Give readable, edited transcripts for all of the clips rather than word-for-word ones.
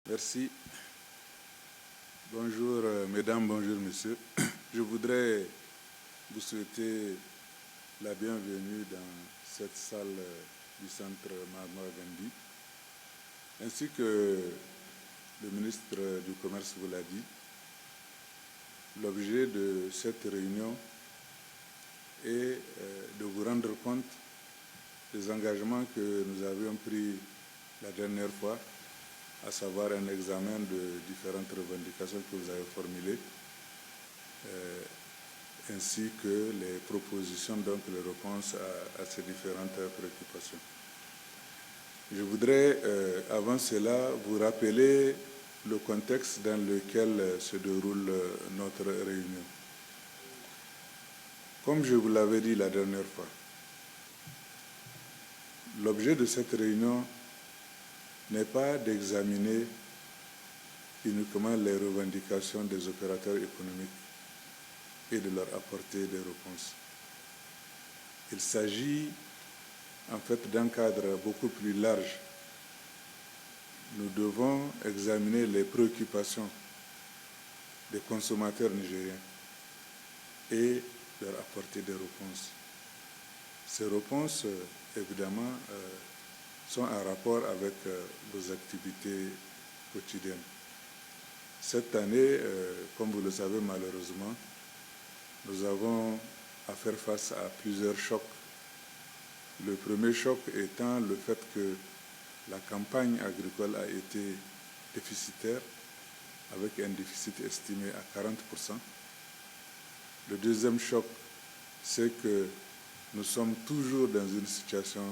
Merci. Bonjour mesdames, bonjour messieurs. Je voudrais vous souhaiter la bienvenue dans cette salle du centre Mahatma Gandhi, ainsi que le ministre du Commerce vous l'a dit. L'objet de cette réunion est de vous rendre compte des engagements que nous avions pris la dernière fois, à savoir un examen de différentes revendications que vous avez formulées, ainsi que les propositions, donc les réponses à ces différentes préoccupations. Je voudrais, avant cela, vous rappeler le contexte dans lequel se déroule notre réunion. Comme je vous l'avais dit la dernière fois, l'objet de cette réunion n'est pas d'examiner uniquement les revendications des opérateurs économiques et de leur apporter des réponses. Il s'agit en fait d'un cadre beaucoup plus large. Nous devons examiner les préoccupations des consommateurs nigériens et leur apporter des réponses. Ces réponses, évidemment, sont en rapport avec vos activités quotidiennes. Cette année, comme vous le savez malheureusement, nous avons à faire face à plusieurs chocs. Le premier choc étant le fait que la campagne agricole a été déficitaire, avec un déficit estimé à 40%. Le deuxième choc, c'est que nous sommes toujours dans une situation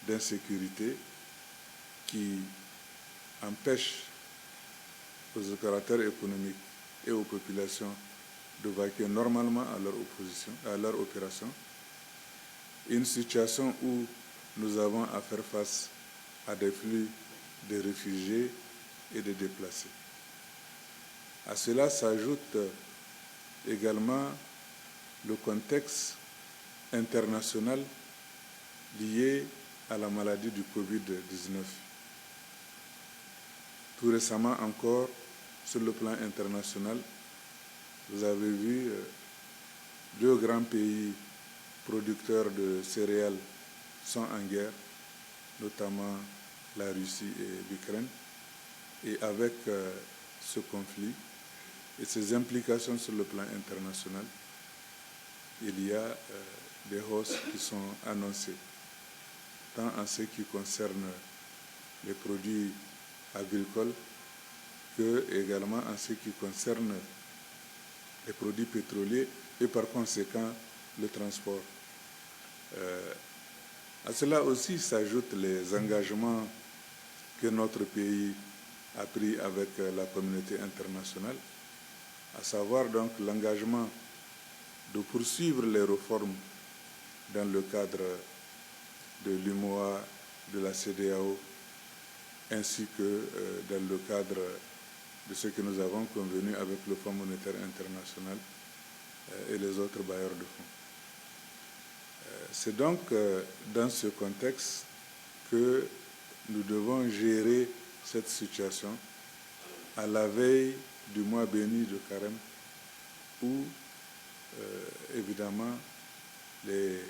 d'insécurité qui empêche aux opérateurs économiques et aux populations de vaquer normalement à leur opération. Une situation où nous avons à faire face à des flux de réfugiés et de déplacés. À cela s'ajoute également le contexte international lié à la maladie du Covid-19. Tout récemment encore, sur le plan international, vous avez vu deux grands pays producteurs de céréales sont en guerre, notamment la Russie et l'Ukraine. Et avec ce conflit et ses implications sur le plan international, il y a des hausses qui sont annoncées, tant en ce qui concerne les produits agricoles que également en ce qui concerne les produits pétroliers et par conséquent le transport. À cela aussi s'ajoutent les engagements que notre pays a pris avec la communauté internationale, à savoir donc l'engagement de poursuivre les réformes dans le cadre de l'UMOA, de la CEDEAO, ainsi que dans le cadre de ce que nous avons convenu avec le Fonds monétaire international et les autres bailleurs de fonds. C'est donc dans ce contexte que nous devons gérer cette situation à la veille du mois béni de Carême, où évidemment les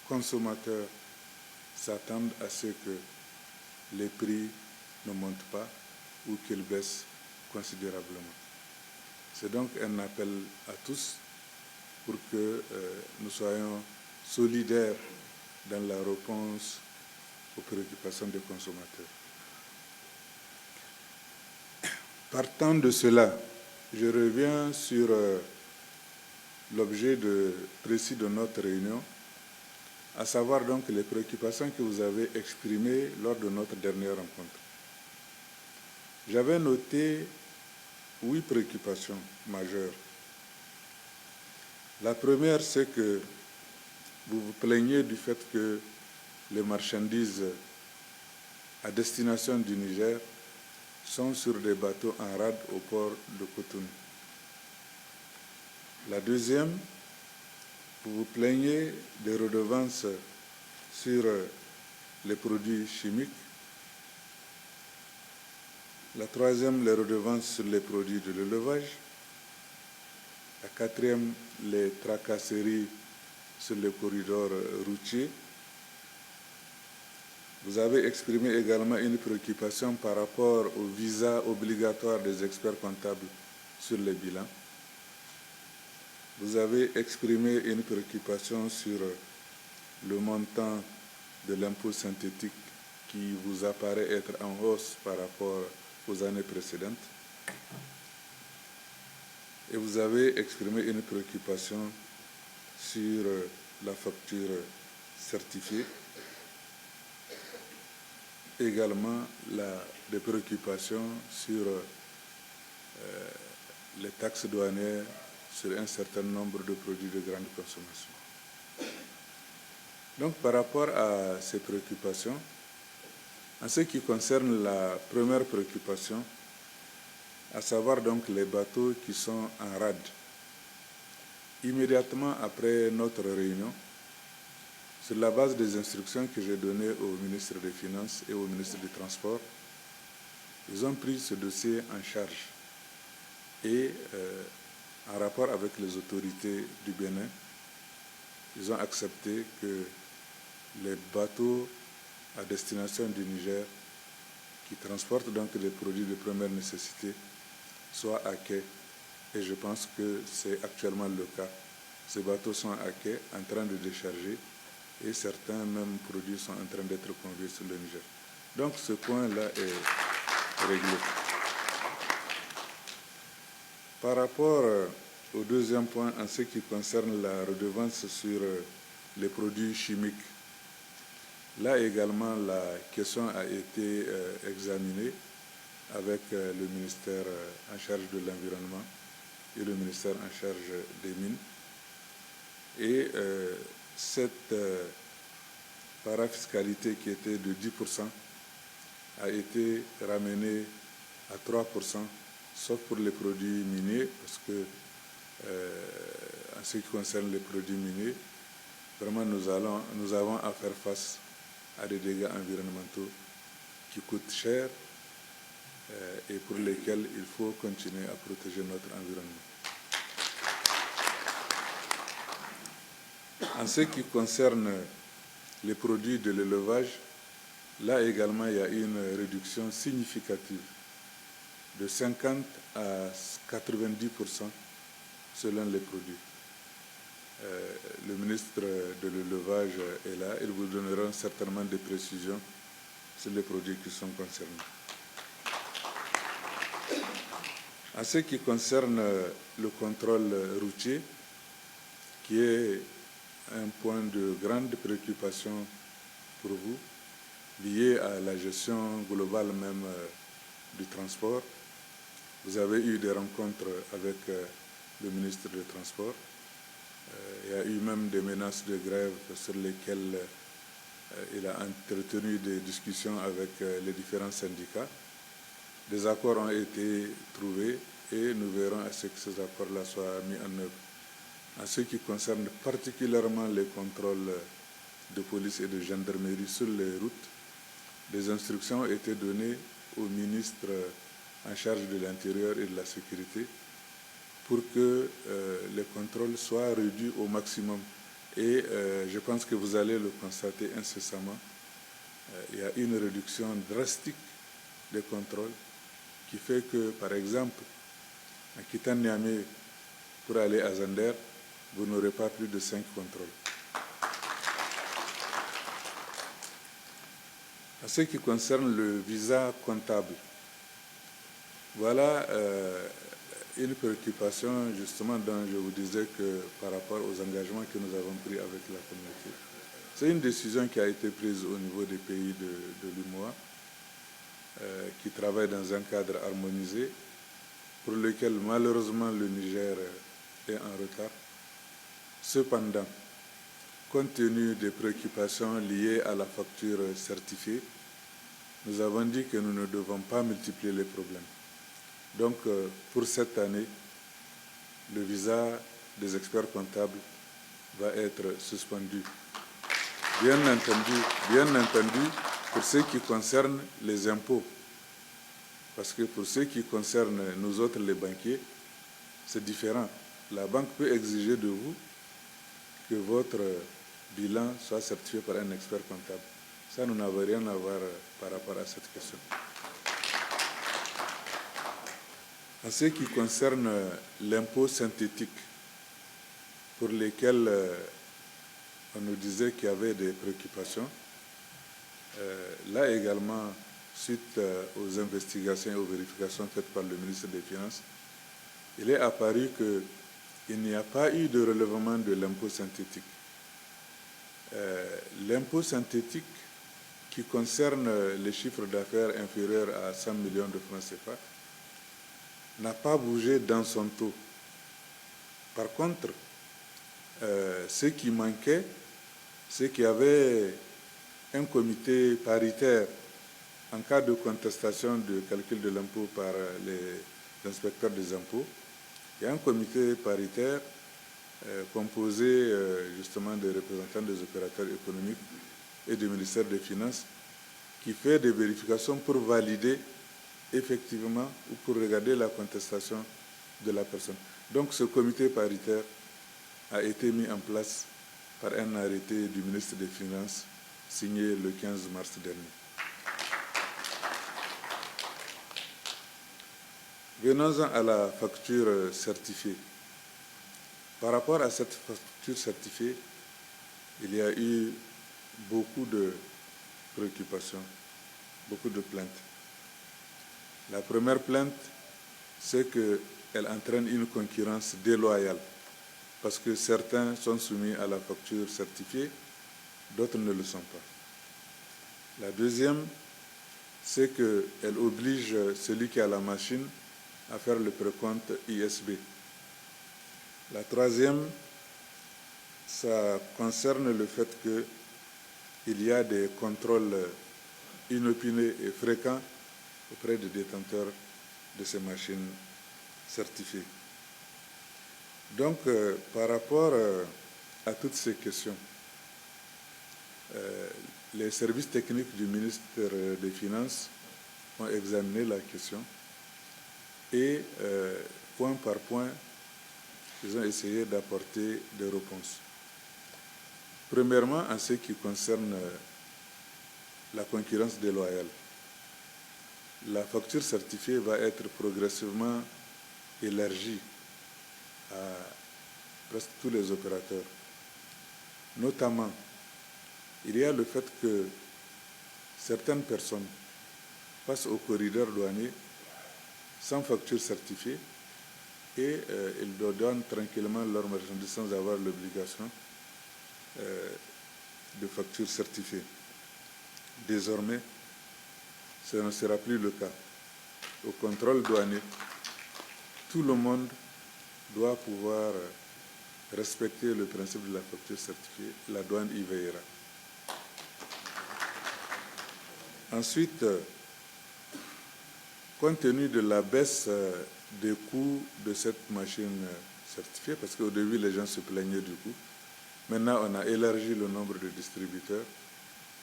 consommateurs s'attendent à ce que les prix ne montent pas ou qu'ils baissent considérablement. C'est donc un appel à tous pour que nous soyons solidaires dans la réponse aux préoccupations des consommateurs. Partant de cela, je reviens sur l'objet précis de notre réunion, à savoir donc les préoccupations que vous avez exprimées lors de notre dernière rencontre. J'avais noté 8 préoccupations majeures. La première, c'est que vous vous plaignez du fait que les marchandises à destination du Niger sont sur des bateaux en rade au port de Cotonou. La deuxième, vous vous plaignez des redevances sur les produits chimiques La troisième, les redevances sur les produits de l'élevage. La quatrième, les tracasseries sur les corridors routiers. Vous avez exprimé également une préoccupation par rapport au visa obligatoire des experts comptables sur les bilans. Vous avez exprimé une préoccupation sur le montant de l'impôt synthétique qui vous apparaît être en hausse par rapport aux années précédentes. Et vous avez exprimé une préoccupation sur la facture certifiée. Également des préoccupations sur les taxes douanières sur un certain nombre de produits de grande consommation. Donc, par rapport à ces préoccupations, en ce qui concerne la première préoccupation, à savoir donc les bateaux qui sont en rade, immédiatement après notre réunion, sur la base des instructions que j'ai données au ministre des Finances et au ministre des Transports, ils ont pris ce dossier en charge et en rapport avec les autorités du Bénin, ils ont accepté que les bateaux à destination du Niger qui transportent donc des produits de première nécessité soient à quai. Et je pense que c'est actuellement le cas. Ces bateaux sont à quai en train de décharger et certains même produits sont en train d'être conviés sur le Niger. Donc ce point-là est réglé. Par rapport au deuxième point, en ce qui concerne la redevance sur les produits chimiques, là également la question a été examinée avec le ministère en charge de l'environnement et le ministère en charge des mines. Et cette parafiscalité qui était de 10% a été ramenée à 3%, sauf pour les produits miniers, parce que en ce qui concerne les produits miniers, vraiment nous avons à faire face à des dégâts environnementaux qui coûtent cher et pour lesquels il faut continuer à protéger notre environnement. En ce qui concerne les produits de l'élevage, là également il y a une réduction significative de 50 à 90% selon les produits. Le ministre de l'élevage est là, ils vous donneront certainement des précisions sur les produits qui sont concernés. En ce qui concerne le contrôle routier, qui est un point de grande préoccupation pour vous, lié à la gestion globale même du transport, vous avez eu des rencontres avec le ministre des Transports. Il y a eu même des menaces de grève sur lesquelles il a entretenu des discussions avec les différents syndicats. Des accords ont été trouvés et nous verrons à ce que ces accords-là soient mis en œuvre. En ce qui concerne particulièrement les contrôles de police et de gendarmerie sur les routes, des instructions ont été données au ministre en charge de l'Intérieur et de la Sécurité pour que les contrôles soient réduits au maximum. Et je pense que vous allez le constater incessamment. Il y a une réduction drastique des contrôles qui fait que, par exemple, en quittant Niamey pour aller à Zander, vous n'aurez pas plus de 5 contrôles. En ce qui concerne le visa comptable, voilà une préoccupation justement dont je vous disais que par rapport aux engagements que nous avons pris avec la communauté. C'est une décision qui a été prise au niveau des pays de l'UMOA, qui travaillent dans un cadre harmonisé, pour lequel malheureusement le Niger est en retard. Cependant, compte tenu des préoccupations liées à la facture certifiée, nous avons dit que nous ne devons pas multiplier les problèmes. Donc, pour cette année, le visa des experts comptables va être suspendu. Bien entendu, pour ce qui concerne les impôts, Parce que pour ce qui concerne nous autres, les banquiers, c'est différent. La banque peut exiger de vous que votre bilan soit certifié par un expert comptable. Ça, nous n'avons rien à voir par rapport à cette question. En ce qui concerne l'impôt synthétique, pour lesquels on nous disait qu'il y avait des préoccupations, là également, suite aux investigations et aux vérifications faites par le ministre des Finances, il est apparu qu'il n'y a pas eu de relèvement de l'impôt synthétique. L'impôt synthétique qui concerne les chiffres d'affaires inférieurs à 100 millions de francs CFA n'a pas bougé dans son taux. Par contre, ce qui manquait, c'est qu'il y avait un comité paritaire en cas de contestation du calcul de l'impôt par les inspecteurs des impôts. Il y a un comité paritaire composé justement des représentants des opérateurs économiques et du ministère des Finances qui fait des vérifications pour valider effectivement ou pour regarder la contestation de la personne. Donc ce comité paritaire a été mis en place par un arrêté du ministre des Finances signé le 15 mars dernier. Venons-en à la facture certifiée. Par rapport à cette facture certifiée, il y a eu beaucoup de préoccupations, beaucoup de plaintes. La première plainte, c'est qu'elle entraîne une concurrence déloyale parce que certains sont soumis à la facture certifiée, d'autres ne le sont pas. La deuxième, c'est qu'elle oblige celui qui a la machine à faire le précompte ISB. La troisième, ça concerne le fait qu'il y a des contrôles inopinés et fréquents auprès des détenteurs de ces machines certifiées. Donc, par rapport à toutes ces questions, les services techniques du ministère des Finances ont examiné la question et, point par point, ils ont essayé d'apporter des réponses. Premièrement, en ce qui concerne la concurrence déloyale, la facture certifiée va être progressivement élargie à presque tous les opérateurs. Notamment, il y a le fait que certaines personnes passent au corridor douanier sans facture certifiée et ils donnent tranquillement leur marchandise sans avoir l'obligation de facture certifiée. Désormais, ce ne sera plus le cas. Au contrôle douanier, tout le monde doit pouvoir respecter le principe de la facture certifiée. La douane y veillera. Ensuite, compte tenu de la baisse des coûts de cette machine certifiée, parce qu'au début, les gens se plaignaient du coût. Maintenant, on a élargi le nombre de distributeurs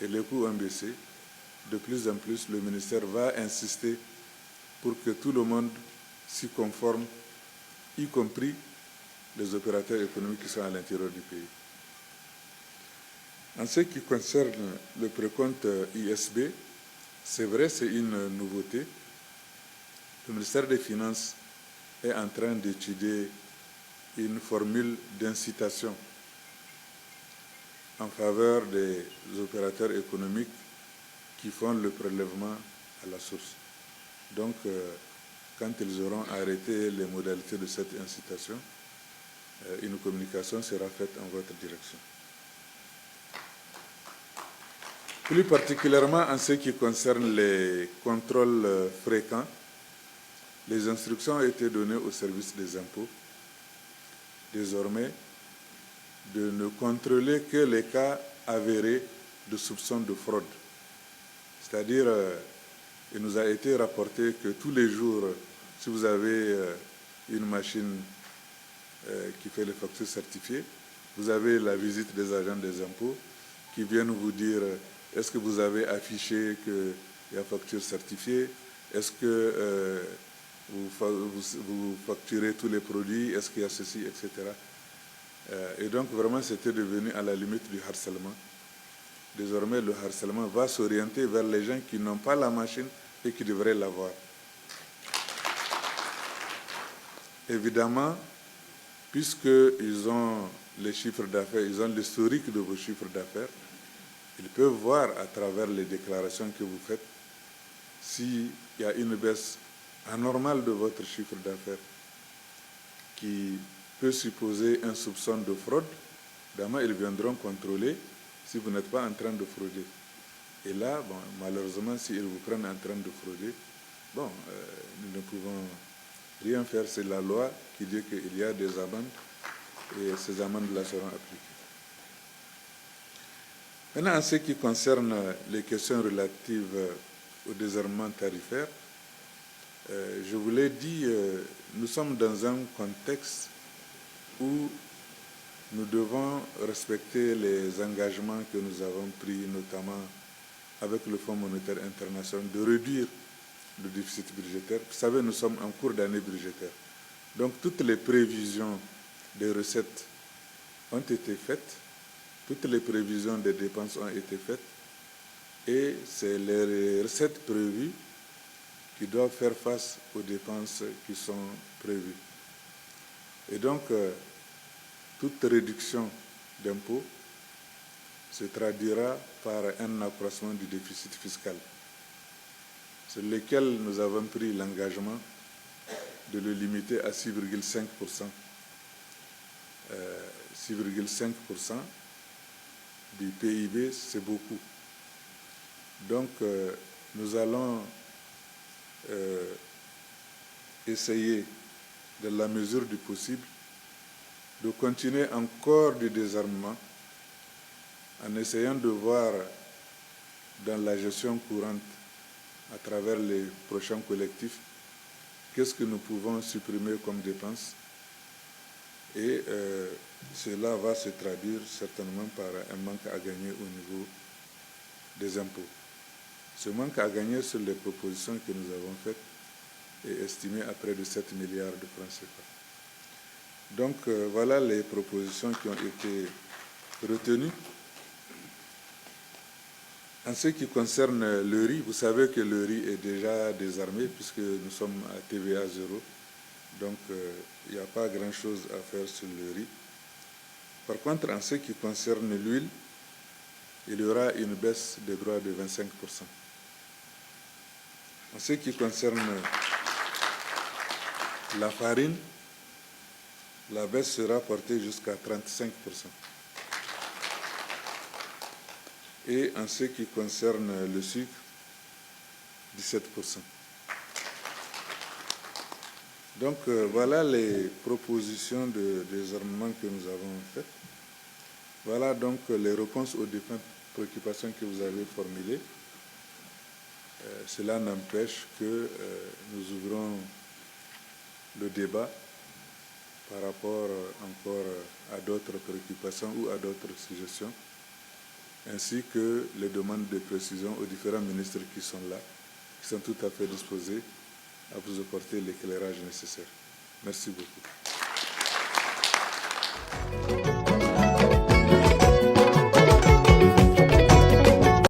et les coûts ont baissé. De plus en plus, le ministère va insister pour que tout le monde s'y conforme, y compris les opérateurs économiques qui sont à l'intérieur du pays. En ce qui concerne le précompte ISB, c'est vrai, c'est une nouveauté. Le ministère des Finances est en train d'étudier une formule d'incitation en faveur des opérateurs économiques qui font le prélèvement à la source. Donc, quand ils auront arrêté les modalités de cette incitation, une communication sera faite en votre direction. Plus particulièrement en ce qui concerne les contrôles fréquents, les instructions ont été données au service des impôts, désormais, de ne contrôler que les cas avérés de soupçon de fraude. C'est-à-dire, il nous a été rapporté que tous les jours, si vous avez une machine qui fait les factures certifiées, vous avez la visite des agents des impôts qui viennent vous dire est-ce que vous avez affiché qu'il y a facture certifiée, Est-ce que vous facturez tous les produits? Est-ce qu'il y a ceci, etc. Et donc, vraiment, c'était devenu à la limite du harcèlement. Désormais, le harcèlement va s'orienter vers les gens qui n'ont pas la machine et qui devraient l'avoir. Évidemment, puisqu'ils ont les chiffres d'affaires, ils ont l'historique de vos chiffres d'affaires, ils peuvent voir à travers les déclarations que vous faites s'il y a une baisse anormale de votre chiffre d'affaires qui peut supposer un soupçon de fraude. Évidemment, ils viendront contrôler si vous n'êtes pas en train de frauder. Et là, bon, malheureusement, s'ils vous prennent en train de frauder, bon, nous ne pouvons rien faire. C'est la loi qui dit qu'il y a des amendes et ces amendes-là seront appliquées. Maintenant, en ce qui concerne les questions relatives au désarmement tarifaire, je vous l'ai dit, nous sommes dans un contexte où nous devons respecter les engagements que nous avons pris, notamment avec le Fonds monétaire international, de réduire le déficit budgétaire. Vous savez, nous sommes en cours d'année budgétaire. Donc, toutes les prévisions des recettes ont été faites, toutes les prévisions des dépenses ont été faites, et c'est les recettes prévues qui doivent faire face aux dépenses qui sont prévues. Et donc, toute réduction d'impôts se traduira par un accroissement du déficit fiscal, sur lequel nous avons pris l'engagement de le limiter à 6,5%. 6,5% du PIB, c'est beaucoup. Donc, nous allons essayer, dans la mesure du possible, de continuer encore du désarmement en essayant de voir dans la gestion courante, à travers les prochains collectifs, qu'est-ce que nous pouvons supprimer comme dépenses. Et cela va se traduire certainement par un manque à gagner au niveau des impôts. Ce manque à gagner sur les propositions que nous avons faites est estimé à près de 7 milliards de francs CFA. Donc voilà les propositions qui ont été retenues. En ce qui concerne le riz, vous savez que le riz est déjà désarmé puisque nous sommes à TVA 0. Donc il n'y a pas grand-chose à faire sur le riz. Par contre, en ce qui concerne l'huile, il y aura une baisse des droits de 25%. En ce qui concerne la farine, la baisse sera portée jusqu'à 35%. Et en ce qui concerne le sucre, 17%. Donc voilà les propositions de désarmement que nous avons faites. Voilà donc les réponses aux différentes préoccupations que vous avez formulées. Cela n'empêche que nous ouvrons le débat par rapport encore à d'autres préoccupations ou à d'autres suggestions, ainsi que les demandes de précision aux différents ministres qui sont là, qui sont tout à fait disposés à vous apporter l'éclairage nécessaire. Merci beaucoup.